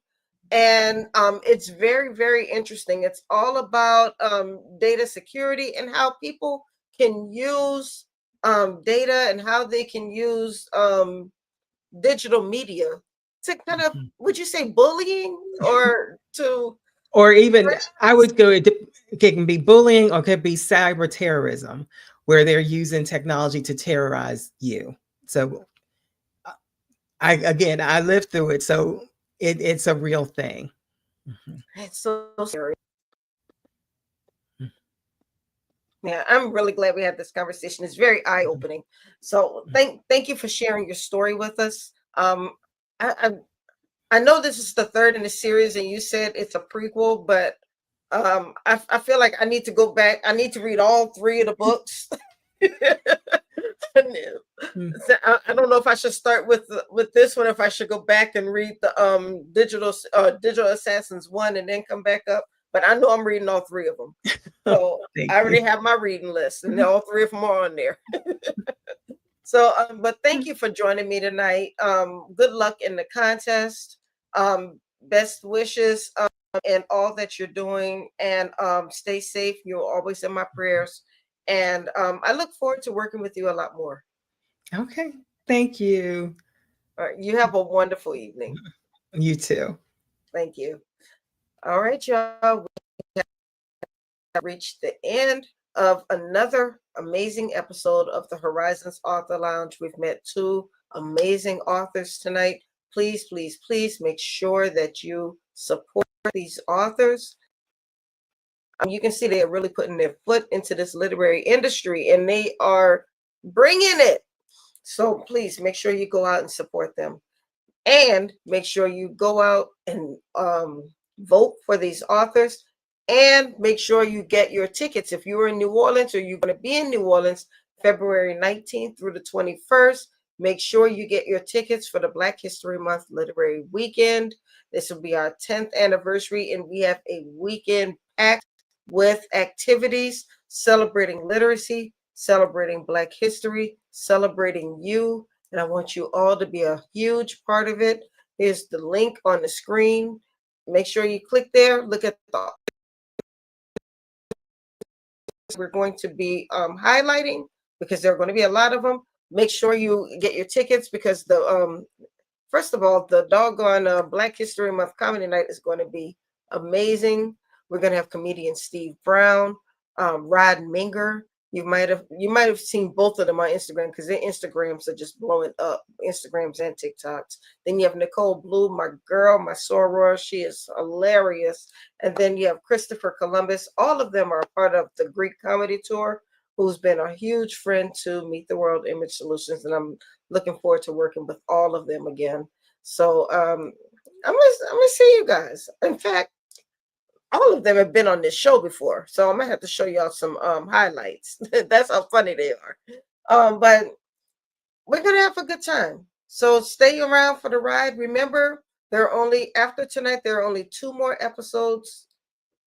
and it's very interesting. It's all about data security and how people can use data and how they can use digital media to kind of, would you say, bullying or to, or even I would go, it can be bullying or it could be cyber terrorism, where they're using technology to terrorize you. So I lived through it, so it's a real thing. it's so scary. Yeah, I'm really glad we had this conversation. It's very eye-opening. So thank you for sharing your story with us. I know this is the third in the series, and you said it's a prequel, but I feel like I need to go back. I need to read all 3 of the books. I don't know if I should start with this one, if I should go back and read the Digital Assassins 1 and then come back up. But I know I'm reading all 3 of them. So I already have my reading list, and all 3 of them are on there. So, but thank you for joining me tonight. Good luck in the contest. Best wishes in all that you're doing, and stay safe. You're always in my prayers. And I look forward to working with you a lot more. Okay. Thank you. All right. You have a wonderful evening. You too. Thank you. All right, y'all. We have reached the end of another amazing episode of the Horizons Author Lounge. We've met 2 amazing authors tonight. Please make sure that you support these authors. You can see they are really putting their foot into this literary industry, and they are bringing it. So please make sure you go out and support them, and make sure you go out and vote for these authors, and make sure you get your tickets. If you're in New Orleans, or you're going to be in New Orleans February 19th through the 21st, make sure you get your tickets for the Black History Month Literary Weekend. This will be our 10th anniversary, and we have a weekend packed with activities celebrating literacy, celebrating Black history, celebrating you. And I want you all to be a huge part of it. Here's the link on the screen. Make sure you click there. Look at the we're going to be highlighting, because there are going to be a lot of them. Make sure you get your tickets, because the first of all, the doggone Black History Month Comedy Night is going to be amazing. We're going to have comedian Steve Brown, Rod Minger. You might have seen both of them on Instagram, because their Instagrams are just blowing up, Instagrams and TikToks. Then you have Nicole Blue, my girl, my soror. She is hilarious. And then you have Christopher Columbus. All of them are part of the Greek Comedy Tour, who's been a huge friend to Meet the World Image Solutions. And I'm looking forward to working with all of them again. So I'm gonna see you guys. In fact, all of them have been on this show before, so I'm gonna have to show y'all some highlights. That's how funny they are. But we're gonna have a good time. So stay around for the ride. Remember, after tonight, there are only 2 more episodes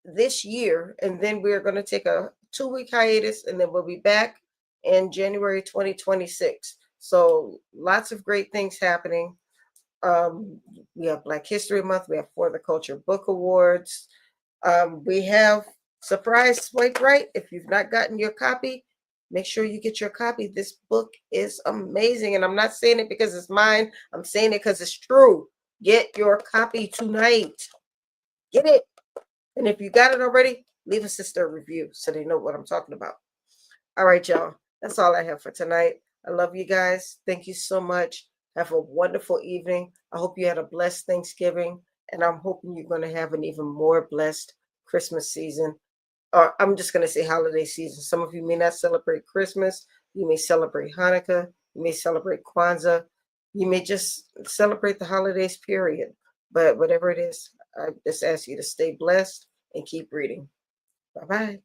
this year, and then we're gonna take a 2-week hiatus, and then we'll be back in January 2026. So lots of great things happening. We have Black History Month. We have For the Culture Book Awards. We have Surprise Swipe Right. If you've not gotten your copy, make sure you get your copy. This book is amazing. And I'm not saying it because it's mine. I'm saying it because it's true. Get your copy tonight. Get it. And if you got it already, leave a sister a review so they know what I'm talking about. All right, y'all. That's all I have for tonight. I love you guys. Thank you so much. Have a wonderful evening. I hope you had a blessed Thanksgiving, and I'm hoping you're going to have an even more blessed Christmas season. Or I'm just going to say holiday season. Some of you may not celebrate Christmas. You may celebrate Hanukkah. You may celebrate Kwanzaa. You may just celebrate the holidays, period. But whatever it is, I just ask you to stay blessed and keep reading. Bye-bye.